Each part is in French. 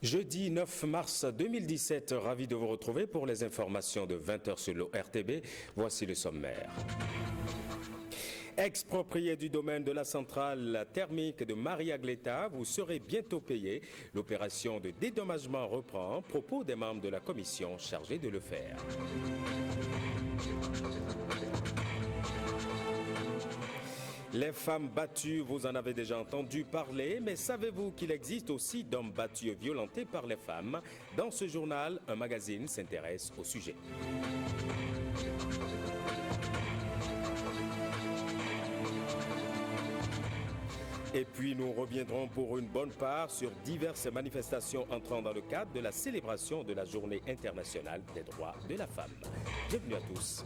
Jeudi 9 mars 2017, ravi de vous retrouver pour les informations de 20h sur l'ORTB. Voici le sommaire. Exproprié du domaine de la centrale thermique de Maria-Gleta, vous serez bientôt payé. L'opération de dédommagement reprend. Propos des membres de la commission chargée de le faire. Les femmes battues, vous en avez déjà entendu parler, mais savez-vous qu'il existe aussi d'hommes battus et violentés par les femmes? Dans ce journal, un magazine s'intéresse au sujet. Et puis nous reviendrons pour une bonne part sur diverses manifestations entrant dans le cadre de la célébration de la Journée internationale des droits de la femme. Bienvenue à tous.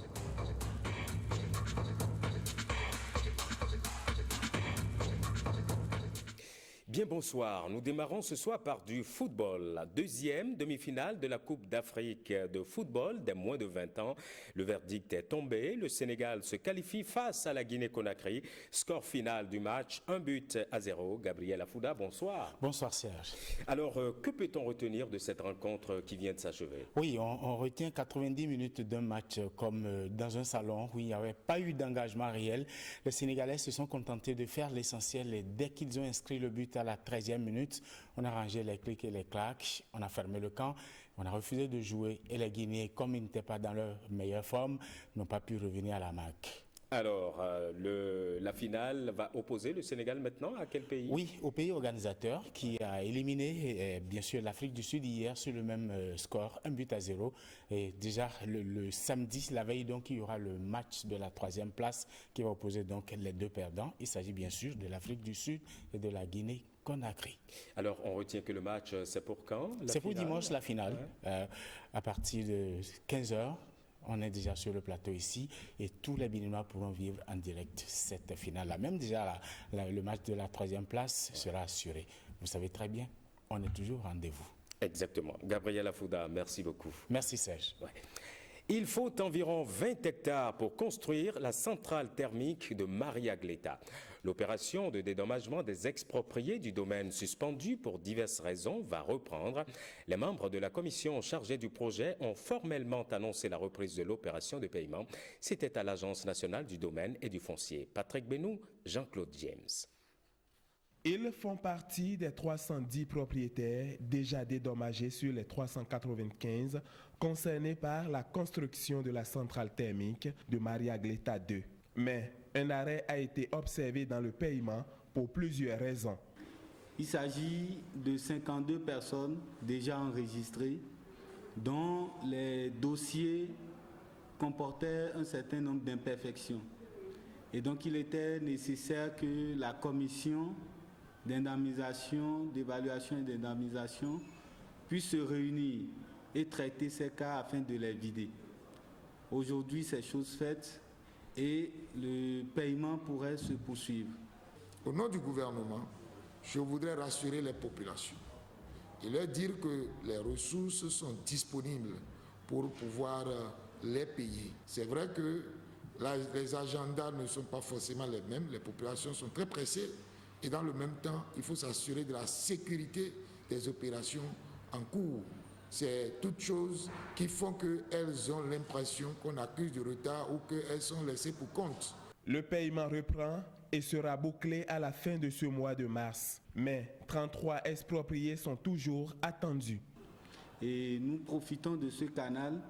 Bien bonsoir, nous démarrons ce soir par du football, la deuxième demi-finale de la Coupe d'Afrique de football des moins de 20 ans. Le verdict est tombé, le Sénégal se qualifie face à la Guinée-Conakry. Score final du match, 1-0. Gabriel Afouda, bonsoir. Bonsoir Serge. Alors, que peut-on retenir de cette rencontre qui vient de s'achever? Oui, on retient 90 minutes d'un match comme dans un salon où il n'y avait pas eu d'engagement réel. Les Sénégalais se sont contentés de faire l'essentiel et dès qu'ils ont inscrit le but à la 13e minute, on a rangé les clics et les claques, on a fermé le camp, on a refusé de jouer et les Guinéens, comme ils n'étaient pas dans leur meilleure forme, n'ont pas pu revenir à la marque. Alors, la finale va opposer le Sénégal maintenant à quel pays? Oui, au pays organisateur qui a éliminé bien sûr l'Afrique du Sud hier sur le même score, 1-0. Et déjà le samedi, la veille, donc il y aura le match de la 3e place qui va opposer donc les deux perdants. Il s'agit bien sûr de l'Afrique du Sud et de la Guinée-Conakry. Alors, on retient que le match, c'est pour quand? C'est pour dimanche la finale, à partir de 15h. On est déjà sur le plateau ici et tous les Béninois pourront vivre en direct cette finale-là. Même déjà le match de la 3e place sera assuré. Vous savez très bien, on est toujours au rendez-vous. Exactement. Gabriel Afouda, merci beaucoup. Merci Serge. Ouais. Il faut environ 20 hectares pour construire la centrale thermique de Maria-Gleta. L'opération de dédommagement des expropriés du domaine suspendu pour diverses raisons va reprendre. Les membres de la commission chargée du projet ont formellement annoncé la reprise de l'opération de paiement. C'était à l'Agence nationale du domaine et du foncier. Patrick Benou, Jean-Claude James. Ils font partie des 310 propriétaires déjà dédommagés sur les 395 concernés par la construction de la centrale thermique de Maria-Gleta 2. Mais un arrêt a été observé dans le paiement pour plusieurs raisons. Il s'agit de 52 personnes déjà enregistrées dont les dossiers comportaient un certain nombre d'imperfections. Et donc il était nécessaire que la commission d'indemnisation, d'évaluation et d'indemnisation puissent se réunir et traiter ces cas afin de les vider. Aujourd'hui, c'est chose faite et le paiement pourrait se poursuivre. Au nom du gouvernement, je voudrais rassurer les populations et leur dire que les ressources sont disponibles pour pouvoir les payer. C'est vrai que les agendas ne sont pas forcément les mêmes, les populations sont très pressées. Et dans le même temps, il faut s'assurer de la sécurité des opérations en cours. C'est toutes choses qui font qu'elles ont l'impression qu'on accuse du retard ou qu'elles sont laissées pour compte. Le paiement reprend et sera bouclé à la fin de ce mois de mars. Mais 33 expropriés sont toujours attendus. Et nous profitons de ce canal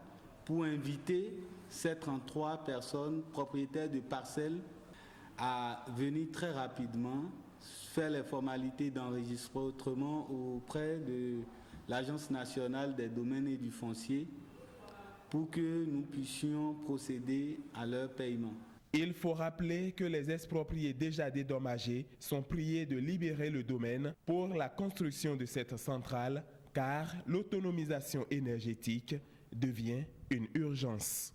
pour inviter ces 33 personnes propriétaires de parcelles à venir très rapidement faire les formalités d'enregistrement auprès de l'Agence nationale des domaines et du foncier pour que nous puissions procéder à leur paiement. Il faut rappeler que les expropriés déjà dédommagés sont priés de libérer le domaine pour la construction de cette centrale car l'autonomisation énergétique devient une urgence.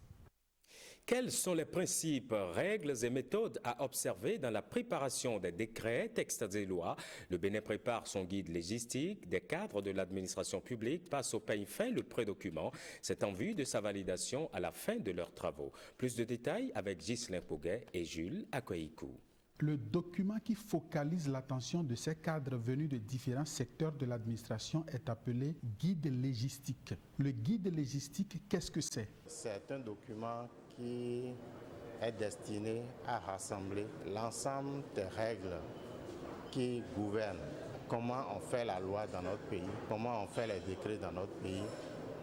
Quels sont les principes, règles et méthodes à observer dans la préparation des décrets, textes et lois? Le Bénin prépare son guide légistique. Des cadres de l'administration publique passent au peigne fin le prédocument. C'est en vue de sa validation à la fin de leurs travaux. Plus de détails avec Ghislain Pouguet et Jules Akoyikou. Le document qui focalise l'attention de ces cadres venus de différents secteurs de l'administration est appelé guide légistique. Le guide légistique, qu'est-ce que c'est? C'est un document qui est destiné à rassembler l'ensemble des règles qui gouvernent comment on fait la loi dans notre pays, comment on fait les décrets dans notre pays,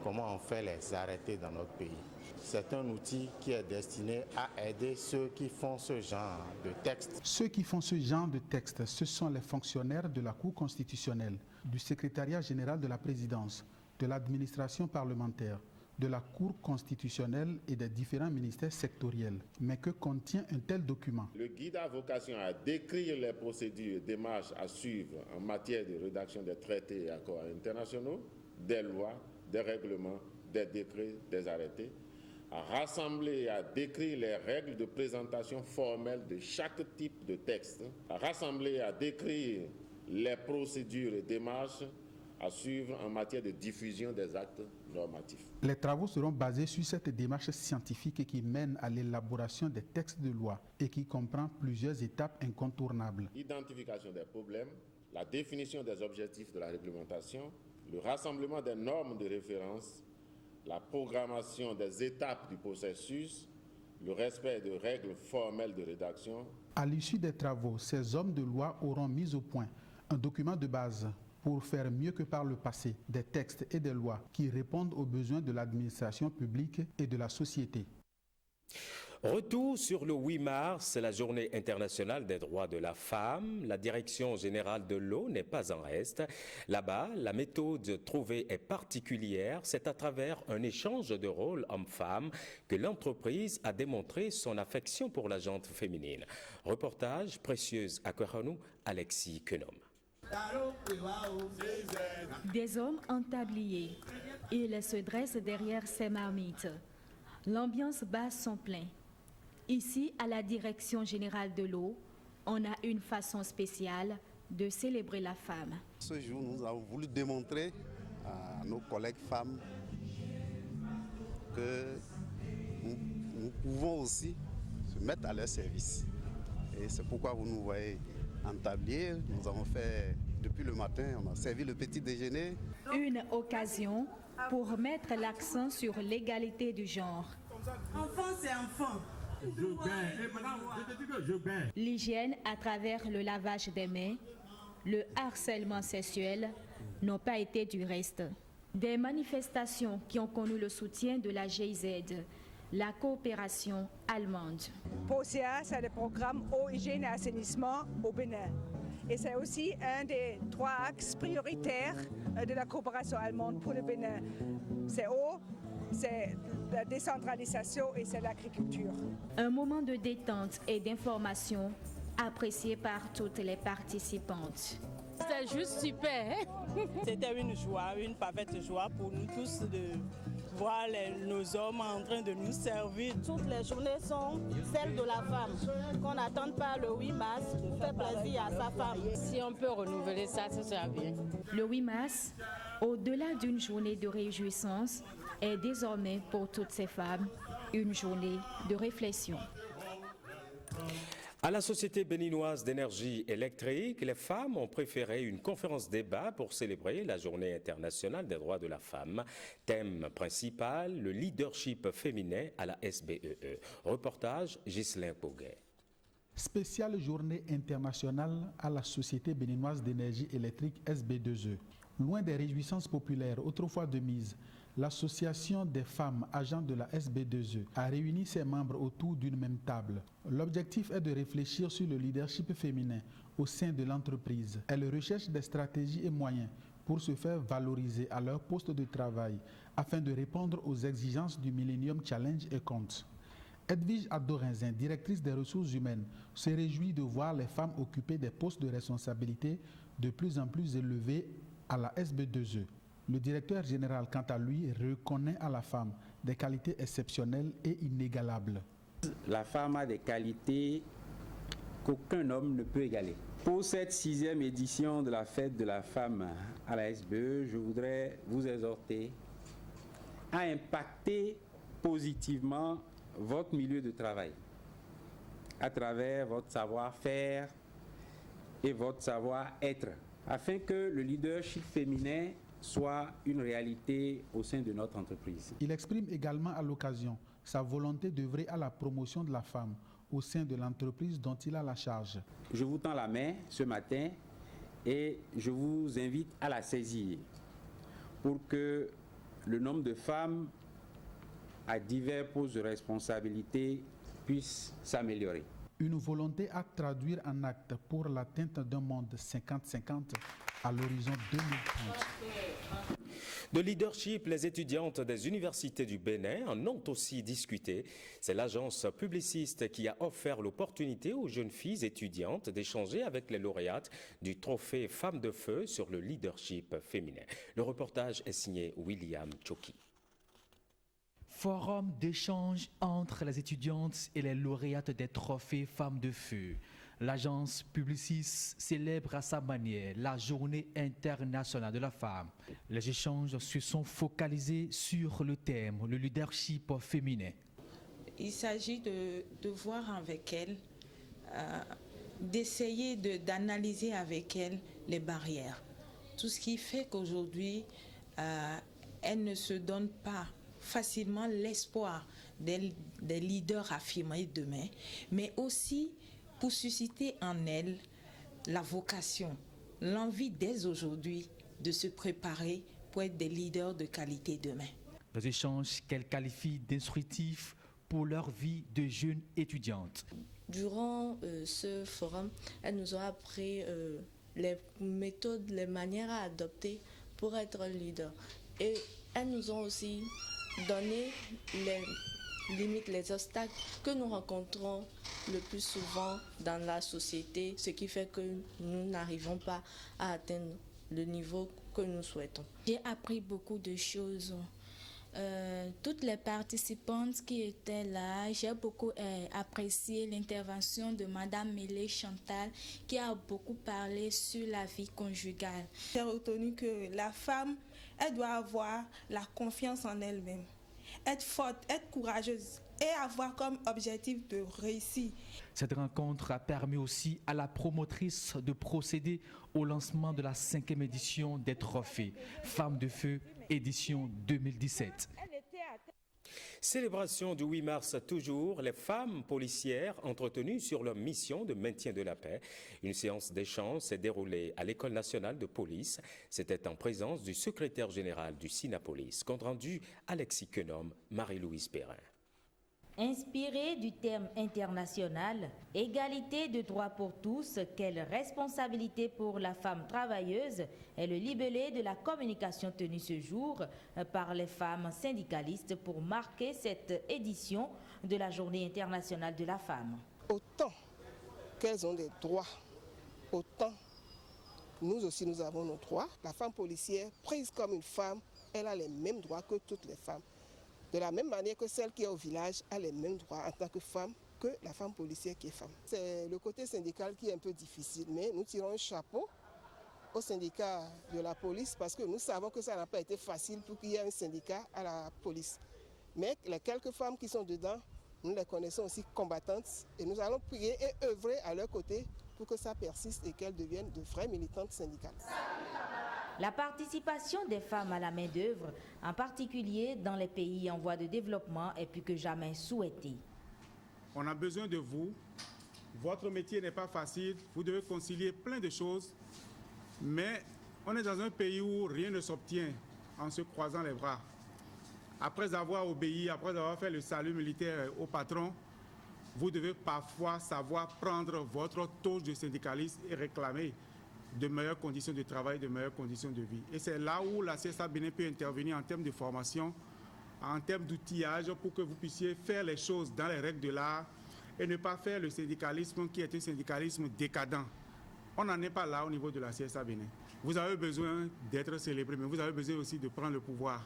comment on fait les arrêtés dans notre pays. C'est un outil qui est destiné à aider ceux qui font ce genre de texte. Ceux qui font ce genre de texte, ce sont les fonctionnaires de la Cour constitutionnelle, du secrétariat général de la présidence, de l'administration parlementaire, de la Cour constitutionnelle et des différents ministères sectoriels. Mais que contient un tel document? Le guide a vocation à décrire les procédures et démarches à suivre en matière de rédaction des traités et accords internationaux, des lois, des règlements, des décrets, des arrêtés, à rassembler et à décrire les règles de présentation formelle de chaque type de texte, à rassembler et à décrire les procédures et démarches à suivre en matière de diffusion des actes normatifs. Les travaux seront basés sur cette démarche scientifique qui mène à l'élaboration des textes de loi et qui comprend plusieurs étapes incontournables. L'identification des problèmes, la définition des objectifs de la réglementation, le rassemblement des normes de référence, la programmation des étapes du processus, le respect de règles formelles de rédaction. À l'issue des travaux, ces hommes de loi auront mis au point un document de base pour faire mieux que par le passé des textes et des lois qui répondent aux besoins de l'administration publique et de la société. Retour sur le 8 mars, la journée internationale des droits de la femme. La direction générale de l'eau n'est pas en reste. Là-bas, la méthode trouvée est particulière. C'est à travers un échange de rôles hommes-femmes que l'entreprise a démontré son affection pour la gente féminine. Reportage Précieuse Akwehanou, Alexis Kenom. Des hommes en tablier. Ils se dressent derrière ces marmites. L'ambiance basse sont pleins. Ici, à la Direction générale de l'eau, on a une façon spéciale de célébrer la femme. Ce jour, nous avons voulu démontrer à nos collègues femmes que nous pouvons aussi se mettre à leur service. Et c'est pourquoi vous nous voyez en tablier. Nous avons fait, depuis le matin, on a servi le petit déjeuner. Une occasion pour mettre l'accent sur l'égalité du genre. Enfant, c'est enfant. L'hygiène à travers le lavage des mains, le harcèlement sexuel n'ont pas été du reste. Des manifestations qui ont connu le soutien de la GIZ, la coopération allemande. POSEA, c'est le programme eau, hygiène et assainissement au Bénin. Et c'est aussi un des 3 axes prioritaires de la coopération allemande pour le Bénin. C'est eau, c'est la décentralisation et c'est l'agriculture. Un moment de détente et d'information apprécié par toutes les participantes. C'était juste super. C'était une joie, une parfaite joie pour nous tous de voir nos hommes en train de nous servir. Toutes les journées sont celles de la femme. Qu'on n'attende pas le 8 mars, fait plaisir à sa femme. Si on peut renouveler ça, ce sera bien. Le 8 mars, au-delà d'une journée de réjouissance, est désormais pour toutes ces femmes une journée de réflexion. À la Société béninoise d'énergie électrique, les femmes ont préféré une conférence-débat pour célébrer la Journée internationale des droits de la femme. Thème principal, le leadership féminin à la SBEE. Reportage Ghislain Poguet. Spéciale journée internationale à la Société béninoise d'énergie électrique SB2E. Loin des réjouissances populaires autrefois de mise, l'Association des femmes agents de la SB2E a réuni ses membres autour d'une même table. L'objectif est de réfléchir sur le leadership féminin au sein de l'entreprise. Elle recherche des stratégies et moyens pour se faire valoriser à leur poste de travail afin de répondre aux exigences du Millennium Challenge et compte. Edwige Adorinzin, directrice des ressources humaines, se réjouit de voir les femmes occuper des postes de responsabilité de plus en plus élevés à la SB2E. Le directeur général, quant à lui, reconnaît à la femme des qualités exceptionnelles et inégalables. La femme a des qualités qu'aucun homme ne peut égaler. Pour cette 6e édition de la fête de la femme à la SBE, je voudrais vous exhorter à impacter positivement votre milieu de travail, à travers votre savoir-faire et votre savoir-être, afin que le leadership féminin soit une réalité au sein de notre entreprise. Il exprime également à l'occasion sa volonté d'œuvrer à la promotion de la femme au sein de l'entreprise dont il a la charge. Je vous tends la main ce matin et je vous invite à la saisir pour que le nombre de femmes à divers postes de responsabilité puisse s'améliorer. Une volonté à traduire en actes pour l'atteinte d'un monde 50-50 à l'horizon 2030. De leadership, les étudiantes des universités du Bénin en ont aussi discuté. C'est l'agence publiciste qui a offert l'opportunité aux jeunes filles étudiantes d'échanger avec les lauréates du trophée Femmes de Feu sur le leadership féminin. Le reportage est signé William Choki. Forum d'échange entre les étudiantes et les lauréates des trophées Femmes de Feu. L'agence Publicis célèbre à sa manière la Journée internationale de la femme. Les échanges se sont focalisés sur le thème, le leadership féminin. Il s'agit de voir avec elles, d'essayer d'analyser avec elles les barrières. Tout ce qui fait qu'aujourd'hui, elles ne se donnent pas facilement l'espoir des leaders affirmés demain, mais aussi pour susciter en elles la vocation, l'envie dès aujourd'hui de se préparer pour être des leaders de qualité demain. Des échanges qu'elles qualifient d'instructifs pour leur vie de jeunes étudiantes. Durant ce forum, elles nous ont appris les méthodes, les manières à adopter pour être leader. Et elles nous ont aussi donné les limites, les obstacles que nous rencontrons le plus souvent dans la société, ce qui fait que nous n'arrivons pas à atteindre le niveau que nous souhaitons. J'ai appris beaucoup de choses. Toutes les participantes qui étaient là, j'ai beaucoup apprécié l'intervention de Madame Mélé Chantal qui a beaucoup parlé sur la vie conjugale. J'ai retenu que la femme, elle doit avoir la confiance en elle-même, être forte, être courageuse et avoir comme objectif de réussir. Cette rencontre a permis aussi à la promotrice de procéder au lancement de la 5e édition des trophées Femmes de Feu, édition 2017. Célébration du 8 mars toujours, les femmes policières entretenues sur leur mission de maintien de la paix. Une séance d'échange s'est déroulée à l'École nationale de police. C'était en présence du secrétaire général du Sinapolis. Compte rendu Alexis Quenom, Marie-Louise Perrin. Inspiré du terme international, égalité de droits pour tous, quelle responsabilité pour la femme travailleuse est le libellé de la communication tenue ce jour par les femmes syndicalistes pour marquer cette édition de la Journée internationale de la femme. Autant qu'elles ont des droits, autant nous aussi nous avons nos droits. La femme policière, prise comme une femme, elle a les mêmes droits que toutes les femmes. De la même manière que celle qui est au village a les mêmes droits en tant que femme que la femme policière qui est femme. C'est le côté syndical qui est un peu difficile, mais nous tirons un chapeau au syndicat de la police parce que nous savons que ça n'a pas été facile pour qu'il y ait un syndicat à la police. Mais les quelques femmes qui sont dedans, nous les connaissons aussi combattantes et nous allons prier et œuvrer à leur côté pour que ça persiste et qu'elles deviennent de vraies militantes syndicales. La participation des femmes à la main-d'œuvre, en particulier dans les pays en voie de développement, est plus que jamais souhaitée. On a besoin de vous. Votre métier n'est pas facile. Vous devez concilier plein de choses. Mais on est dans un pays où rien ne s'obtient en se croisant les bras. Après avoir obéi, après avoir fait le salut militaire au patron, vous devez parfois savoir prendre votre touche de syndicaliste et réclamer de meilleures conditions de travail, de meilleures conditions de vie. Et c'est là où la CSA Bénin peut intervenir en termes de formation, en termes d'outillage, pour que vous puissiez faire les choses dans les règles de l'art et ne pas faire le syndicalisme qui est un syndicalisme décadent. On n'en est pas là au niveau de la CSA Bénin. Vous avez besoin d'être célébré, mais vous avez besoin aussi de prendre le pouvoir.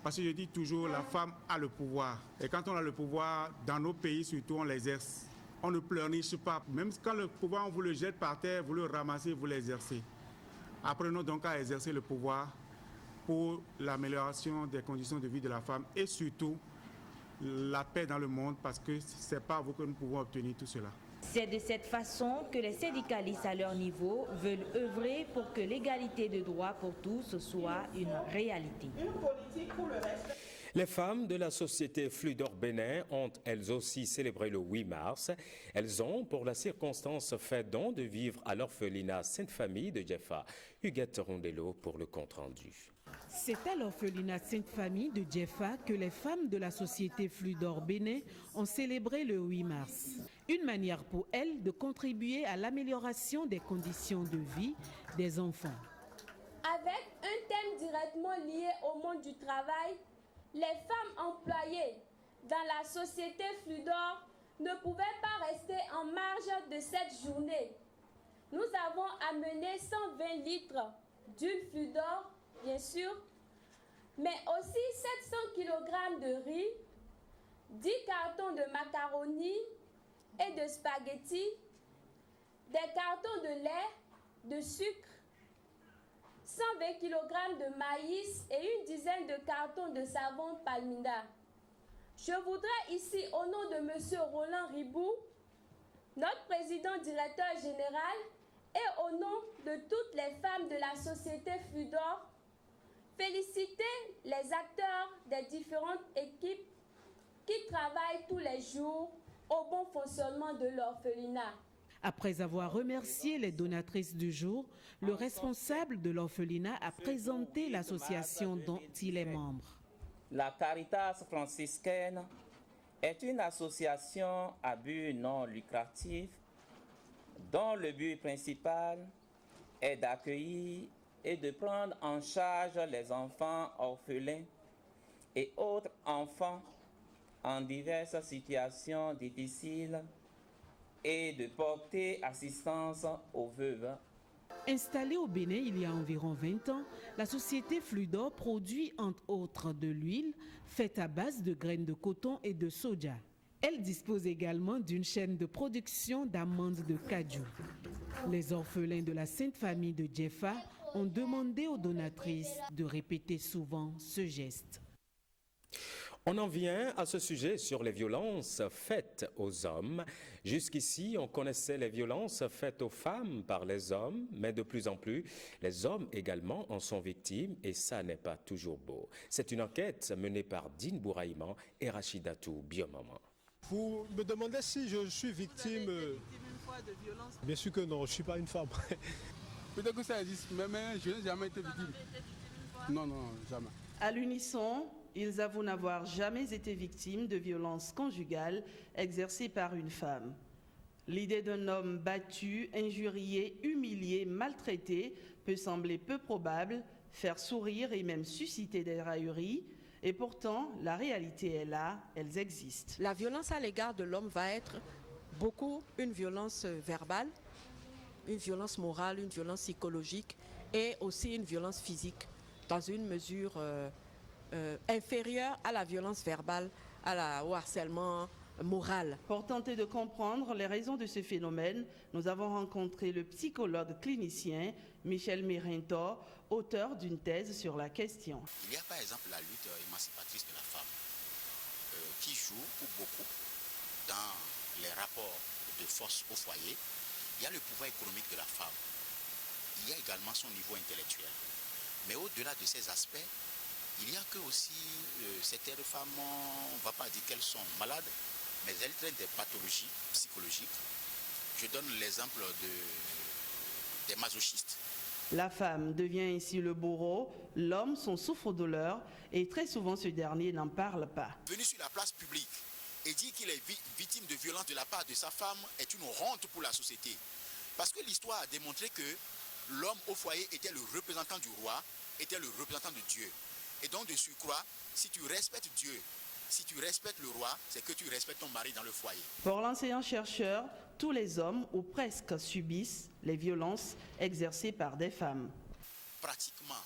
Parce que je dis toujours, la femme a le pouvoir. Et quand on a le pouvoir, dans nos pays surtout, on l'exerce. On ne pleurniche pas. Même quand le pouvoir, on vous le jette par terre, vous le ramassez, vous l'exercez. Apprenons donc à exercer le pouvoir pour l'amélioration des conditions de vie de la femme et surtout la paix dans le monde, parce que ce n'est pas à vous que nous pouvons obtenir tout cela. C'est de cette façon que les syndicalistes à leur niveau veulent œuvrer pour que l'égalité de droits pour tous soit une réalité. Les femmes de la société Fludor Bénin ont elles aussi célébré le 8 mars. Elles ont, pour la circonstance, fait don de vivre à l'orphelinat Sainte-Famille de Djefa. Huguette Rondello pour le compte-rendu. C'est à l'orphelinat Sainte-Famille de Djefa que les femmes de la société Fludor Bénin ont célébré le 8 mars. Une manière pour elles de contribuer à l'amélioration des conditions de vie des enfants. Avec un thème directement lié au monde du travail, les femmes employées dans la société Fludor ne pouvaient pas rester en marge de cette journée. Nous avons amené 120 litres d'huile Fludor, bien sûr, mais aussi 700 kg de riz, 10 cartons de macaroni et de spaghettis, des cartons de lait, de sucre, 120 kg de maïs et une dizaine de cartons de savon Palminda. Je voudrais ici, au nom de M. Roland Ribou, notre président directeur général, et au nom de toutes les femmes de la société Fludor, féliciter les acteurs des différentes équipes qui travaillent tous les jours au bon fonctionnement de l'orphelinat. Après avoir remercié les donatrices du jour, le responsable de l'orphelinat a présenté l'association dont il est membre. La Caritas franciscaine est une association à but non lucratif dont le but principal est d'accueillir et de prendre en charge les enfants orphelins et autres enfants en diverses situations difficiles et de porter assistance aux veuves. Installée au Bénin il y a environ 20 ans, la société Fludor produit entre autres de l'huile faite à base de graines de coton et de soja. Elle dispose également d'une chaîne de production d'amandes de cajou. Les orphelins de la Sainte-Famille de Djefa ont demandé aux donatrices de répéter souvent ce geste. On en vient à ce sujet sur les violences faites aux hommes. Jusqu'ici, on connaissait les violences faites aux femmes par les hommes, mais de plus en plus, les hommes également en sont victimes et ça n'est pas toujours beau. C'est une enquête menée par Dine Bouraïman et Rachidatou Biomaman. Vous me demandez si je suis victime. Bien sûr que non, je ne suis pas une femme. Peut-être que ça existe, mais je n'ai jamais été victime. Non, jamais. À l'unisson, ils avouent n'avoir jamais été victimes de violences conjugales exercées par une femme. L'idée d'un homme battu, injurié, humilié, maltraité peut sembler peu probable, faire sourire et même susciter des railleries. Et pourtant, la réalité est là, elles existent. La violence à l'égard de l'homme va être beaucoup une violence verbale, une violence morale, une violence psychologique et aussi une violence physique dans une mesure inférieure à la violence verbale, au harcèlement moral. Pour tenter de comprendre les raisons de ce phénomène, nous avons rencontré le psychologue clinicien Michel Mérinto, auteur d'une thèse sur la question. Il y a par exemple la lutte émancipatrice de la femme qui joue pour beaucoup dans les rapports de force au foyer. Il y a le pouvoir économique de la femme. Il y a également son niveau intellectuel. Mais au-delà de ces aspects, il y a que aussi certaines femmes, on ne va pas dire qu'elles sont malades, mais elles traînent des pathologies psychologiques. Je donne l'exemple des masochistes. La femme devient ainsi le bourreau, l'homme son souffre-douleur et très souvent ce dernier n'en parle pas. Venir sur la place publique et dire qu'il est victime de violence de la part de sa femme est une honte pour la société. Parce que l'histoire a démontré que l'homme au foyer était le représentant du roi, était le représentant de Dieu. Et donc de surcroît, si tu respectes Dieu, si tu respectes le roi, c'est que tu respectes ton mari dans le foyer. Pour l'enseignant-chercheur, tous les hommes ou presque subissent les violences exercées par des femmes. Pratiquement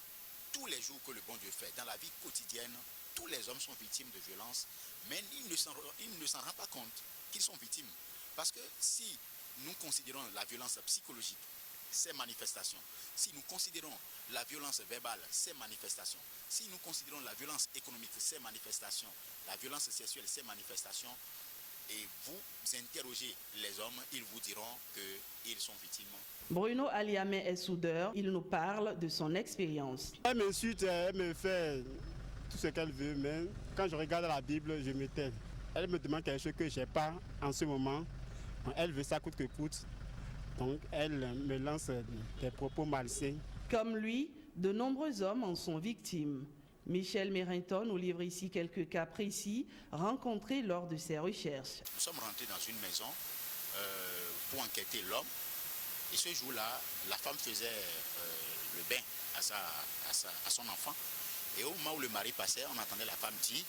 tous les jours que le bon Dieu fait, dans la vie quotidienne, tous les hommes sont victimes de violences, mais ils ne s'en rendent pas compte qu'ils sont victimes. Parce que si nous considérons la violence psychologique ces manifestations, si nous considérons la violence verbale, ces manifestations, si nous considérons la violence économique, ces manifestations, la violence sexuelle, ces manifestations, et vous interrogez les hommes, ils vous diront qu'ils sont victimes. Bruno Aliamé est soudeur, il nous parle de son expérience. Elle m'insulte, elle me fait tout ce qu'elle veut, mais quand je regarde la Bible, je me tais. Elle me demande quelque chose que je n'ai pas en ce moment. Elle veut ça coûte que coûte. Donc elle me lance des propos malsains. Comme lui, de nombreux hommes en sont victimes. Michel Mérinton nous livre ici quelques cas précis rencontrés lors de ses recherches. Nous sommes rentrés dans une maison pour enquêter l'homme. Et ce jour-là, la femme faisait le bain à son enfant. Et au moment où le mari passait, on entendait la femme dire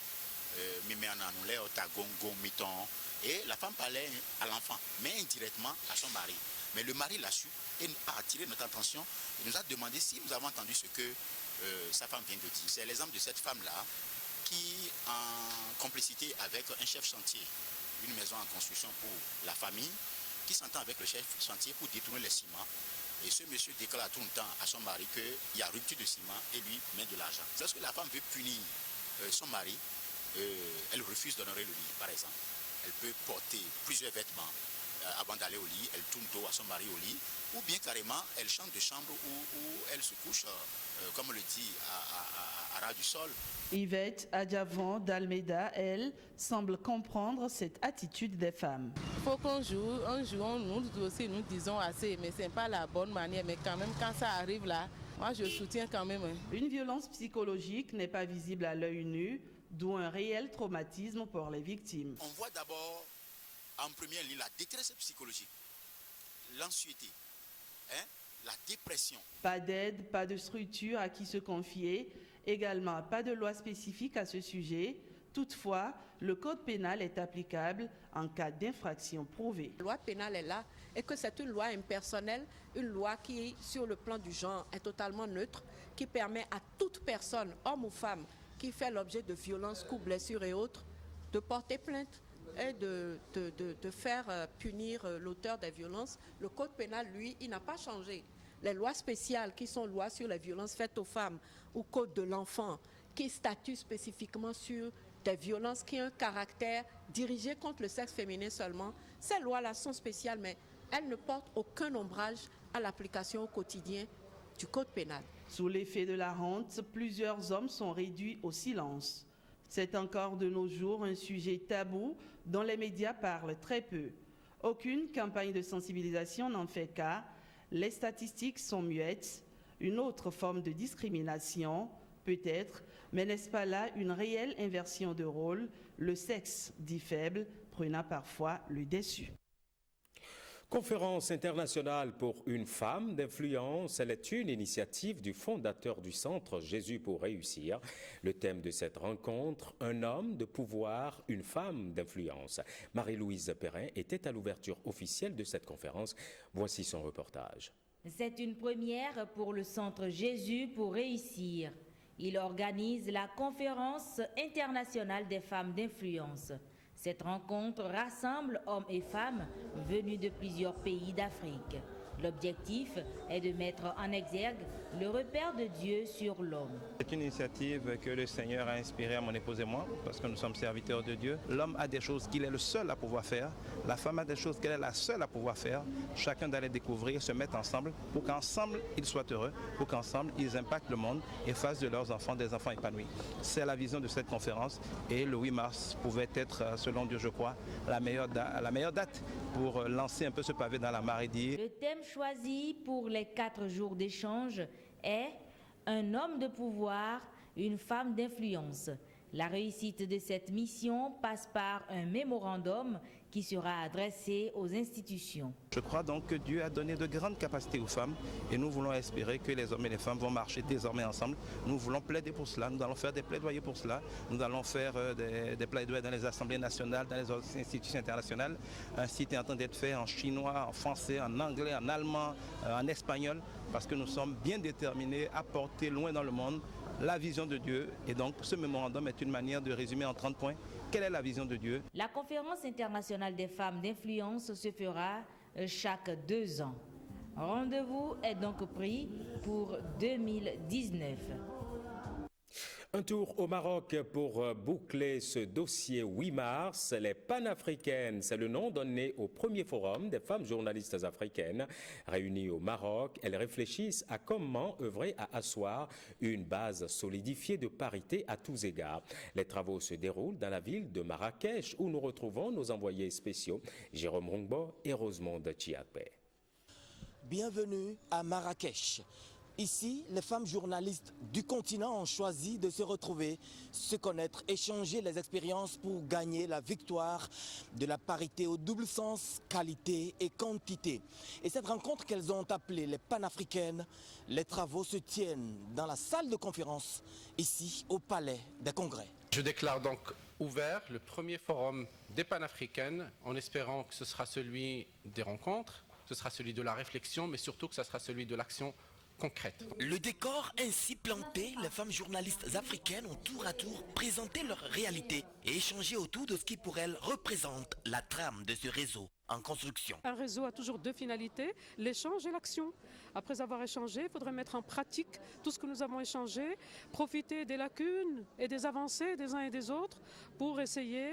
et la femme parlait à l'enfant, mais indirectement à son mari. Mais le mari l'a su et a attiré notre attention. Il nous a demandé si nous avons entendu ce que sa femme vient de dire. C'est l'exemple de cette femme-là qui, en complicité avec un chef chantier, une maison en construction pour la famille, qui s'entend avec le chef chantier pour détourner les ciments. Et ce monsieur déclare tout le temps à son mari qu'il y a rupture de ciment et lui met de l'argent. Lorsque la femme veut punir son mari, elle refuse d'honorer le lit, par exemple. Elle peut porter plusieurs vêtements avant d'aller au lit, elle tourne dos à son mari au lit, ou bien carrément elle change de chambre où elle se couche, comme on le dit, à ras du sol. Yvette Adjavon d'Almeida, elle, semble comprendre cette attitude des femmes. Il faut qu'on joue, nous aussi nous disons assez, mais ce n'est pas la bonne manière, mais quand même quand ça arrive là, moi je soutiens quand même. Une violence psychologique n'est pas visible à l'œil nu, d'où un réel traumatisme pour les victimes. On voit d'abord en première ligne la détresse psychologique, l'anxiété, la dépression. Pas d'aide, pas de structure à qui se confier, également pas de loi spécifique à ce sujet. Toutefois, le code pénal est applicable en cas d'infraction prouvée. La loi pénale est là et que c'est une loi impersonnelle, une loi qui, sur le plan du genre, est totalement neutre, qui permet à toute personne, homme ou femme, qui fait l'objet de violences, coups, blessures et autres, de porter plainte et de faire punir l'auteur des violences. Le code pénal, lui, il n'a pas changé. Les lois spéciales qui sont lois sur les violences faites aux femmes ou code de l'enfant, qui statuent spécifiquement sur des violences qui ont un caractère dirigé contre le sexe féminin seulement, ces lois-là sont spéciales, mais elles ne portent aucun ombrage à l'application au quotidien du code pénal. Sous l'effet de la honte, plusieurs hommes sont réduits au silence. C'est encore de nos jours un sujet tabou dont les médias parlent très peu. Aucune campagne de sensibilisation n'en fait cas. Les statistiques sont muettes. Une autre forme de discrimination, peut-être, mais n'est-ce pas là une réelle inversion de rôle, le sexe dit faible, prenant parfois le dessus. Conférence internationale pour une femme d'influence, elle est une initiative du fondateur du centre Jésus pour réussir. Le thème de cette rencontre, un homme de pouvoir, une femme d'influence. Marie-Louise Perrin était à l'ouverture officielle de cette conférence. Voici son reportage. C'est une première pour le centre Jésus pour réussir. Il organise la conférence internationale des femmes d'influence. Cette rencontre rassemble hommes et femmes venus de plusieurs pays d'Afrique. L'objectif est de mettre en exergue le repère de Dieu sur l'homme. C'est une initiative que le Seigneur a inspirée à mon épouse et moi, parce que nous sommes serviteurs de Dieu. L'homme a des choses qu'il est le seul à pouvoir faire. La femme a des choses qu'elle est la seule à pouvoir faire. Chacun doit les découvrir, se mettre ensemble pour qu'ensemble ils soient heureux, pour qu'ensemble ils impactent le monde et fassent de leurs enfants des enfants épanouis. C'est la vision de cette conférence et le 8 mars pouvait être, selon Dieu je crois, la meilleure date pour lancer un peu ce pavé dans la mare et dire... Le thème choisi pour les 4 jours d'échange est un homme de pouvoir, une femme d'influence. La réussite de cette mission passe par un mémorandum qui sera adressé aux institutions. Je crois donc que Dieu a donné de grandes capacités aux femmes et nous voulons espérer que les hommes et les femmes vont marcher désormais ensemble. Nous voulons plaider pour cela, nous allons faire des plaidoyers pour cela, nous allons faire des plaidoyers dans les assemblées nationales, dans les autres institutions internationales. Un site est en train d'être fait en chinois, en français, en anglais, en allemand, en espagnol, parce que nous sommes bien déterminés à porter loin dans le monde la vision de Dieu. Et donc ce mémorandum est une manière de résumer en 30 points quelle est la vision de Dieu. La conférence internationale des femmes d'influence se fera chaque 2 ans. Rendez-vous est donc pris pour 2019. Un tour au Maroc pour boucler ce dossier 8 mars. Les panafricaines, c'est le nom donné au premier forum des femmes journalistes africaines réunies au Maroc. Elles réfléchissent à comment œuvrer à asseoir une base solidifiée de parité à tous égards. Les travaux se déroulent dans la ville de Marrakech où nous retrouvons nos envoyés spéciaux Jérôme Rungbo et Rosemonde Chiapé. Bienvenue à Marrakech. Ici, les femmes journalistes du continent ont choisi de se retrouver, se connaître, échanger les expériences pour gagner la victoire de la parité au double sens, qualité et quantité. Et cette rencontre qu'elles ont appelée les panafricaines, les travaux se tiennent dans la salle de conférence, ici au Palais des Congrès. Je déclare donc ouvert le premier forum des panafricaines en espérant que ce sera celui des rencontres, que ce sera celui de la réflexion, mais surtout que ce sera celui de l'action concrète. Le décor ainsi planté, les femmes journalistes africaines ont tour à tour présenté leur réalité et échangé autour de ce qui pour elles représente la trame de ce réseau en construction. Un réseau a toujours deux finalités, l'échange et l'action. Après avoir échangé, il faudrait mettre en pratique tout ce que nous avons échangé, profiter des lacunes et des avancées des uns et des autres pour essayer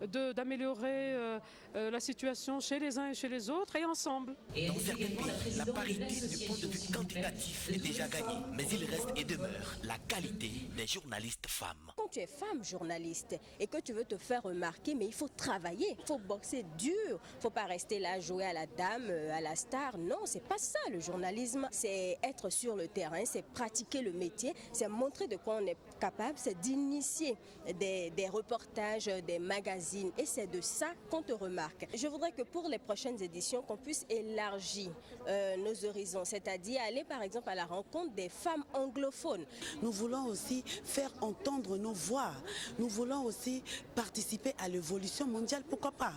d'améliorer la situation chez les uns et chez les autres et ensemble. Dans certains pays, la parité du point de vue quantitatif est déjà gagnée, mais il reste et demeure la qualité des journalistes femmes. Quand tu es femme journaliste et que tu veux te faire remarquer, mais il faut travailler, il faut boxer dur. Il ne faut pas rester là, jouer à la dame, à la star. Non, c'est pas ça le journalisme. C'est être sur le terrain, c'est pratiquer le métier, c'est montrer de quoi on est capable, c'est d'initier des reportages, des magazines. Et c'est de ça qu'on te remarque. Je voudrais que pour les prochaines éditions, qu'on puisse élargir nos horizons, c'est-à-dire aller par exemple à la rencontre des femmes anglophones. Nous voulons aussi faire entendre nos voix. Nous voulons aussi participer à l'évolution mondiale, pourquoi pas.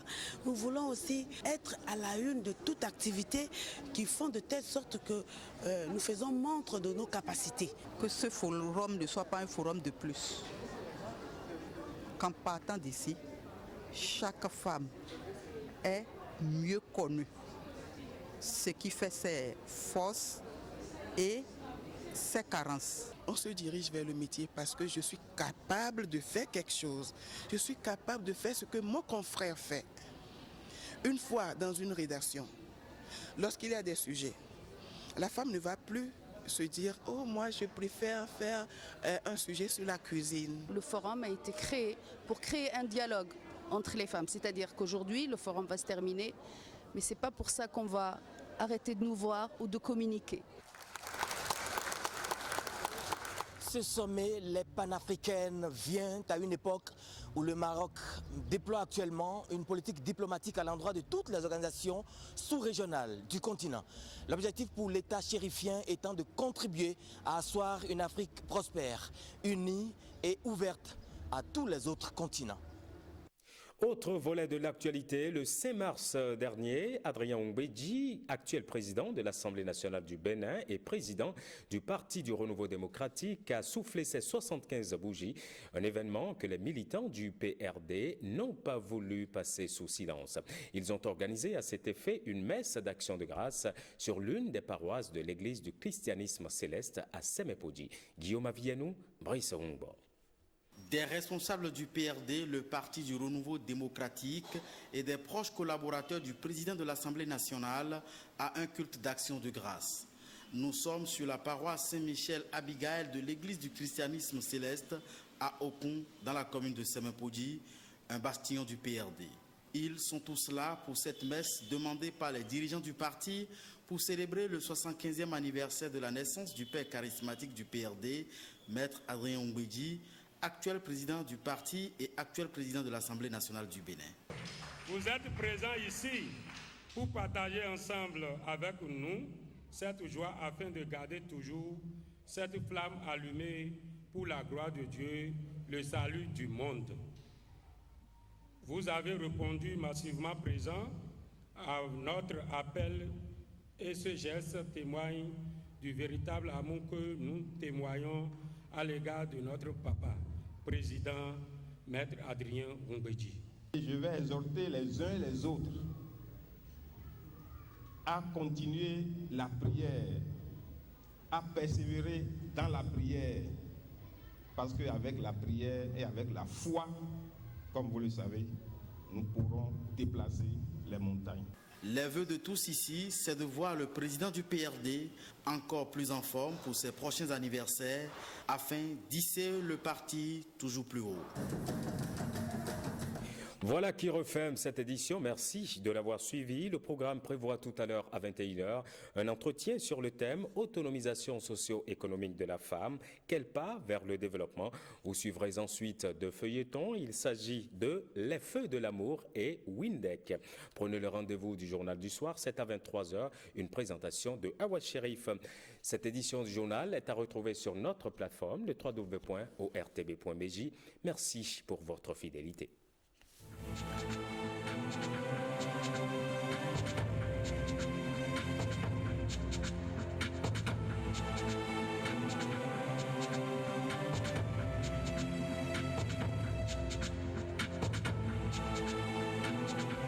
Nous voulons aussi être à la une de toute activité qui font de telle sorte que nous faisons montre de nos capacités. Que ce forum ne soit pas un forum de plus. Qu'en partant d'ici, chaque femme est mieux connue. Ce qui fait ses forces et ses carences. On se dirige vers le métier parce que je suis capable de faire quelque chose. Je suis capable de faire ce que mon confrère fait. Une fois dans une rédaction, lorsqu'il y a des sujets, la femme ne va plus se dire « Oh, moi, je préfère faire un sujet sur la cuisine ». Le forum a été créé pour créer un dialogue entre les femmes. C'est-à-dire qu'aujourd'hui, le forum va se terminer, mais ce n'est pas pour ça qu'on va arrêter de nous voir ou de communiquer. Ce sommet, les panafricaines, vient à une époque où le Maroc déploie actuellement une politique diplomatique à l'endroit de toutes les organisations sous-régionales du continent. L'objectif pour l'État chérifien étant de contribuer à asseoir une Afrique prospère, unie et ouverte à tous les autres continents. Autre volet de l'actualité, le 5 mars dernier, Adrien Oumbédji, actuel président de l'Assemblée nationale du Bénin et président du Parti du Renouveau démocratique, a soufflé ses 75 bougies, un événement que les militants du PRD n'ont pas voulu passer sous silence. Ils ont organisé à cet effet une messe d'action de grâce sur l'une des paroisses de l'église du christianisme céleste à Semepodi. Guillaume Avienou, Brice Rungbo. Des responsables du PRD, le Parti du Renouveau démocratique et des proches collaborateurs du président de l'Assemblée nationale à un culte d'action de grâce. Nous sommes sur la paroisse Saint-Michel-Abigail de l'église du christianisme céleste à Okon, dans la commune de Semepodi, un bastion du PRD. Ils sont tous là pour cette messe demandée par les dirigeants du parti pour célébrer le 75e anniversaire de la naissance du père charismatique du PRD, Maître Adrien Oumbédji, actuel président du parti et actuel président de l'Assemblée nationale du Bénin. Vous êtes présents ici pour partager ensemble avec nous cette joie afin de garder toujours cette flamme allumée pour la gloire de Dieu, le salut du monde. Vous avez répondu massivement présent à notre appel et ce geste témoigne du véritable amour que nous témoignons à l'égard de notre papa, président Maître Adrien Oumbédji. Je vais exhorter les uns et les autres à continuer la prière, à persévérer dans la prière, parce qu'avec la prière et avec la foi, comme vous le savez, nous pourrons déplacer les montagnes. Les vœux de tous ici, c'est de voir le président du PRD encore plus en forme pour ses prochains anniversaires afin d'hisser le parti toujours plus haut. Voilà qui referme cette édition. Merci de l'avoir suivi. Le programme prévoit tout à l'heure à 21h un entretien sur le thème autonomisation socio-économique de la femme. Quel pas vers le développement? Vous suivrez ensuite deux feuilletons. Il s'agit de Les Feux de l'amour et Windec. Prenez le rendez-vous du journal du soir, c'est à 23h, une présentation de Awa Sherif. Cette édition du journal est à retrouver sur notre plateforme, le www.ortb.bj. Merci pour votre fidélité.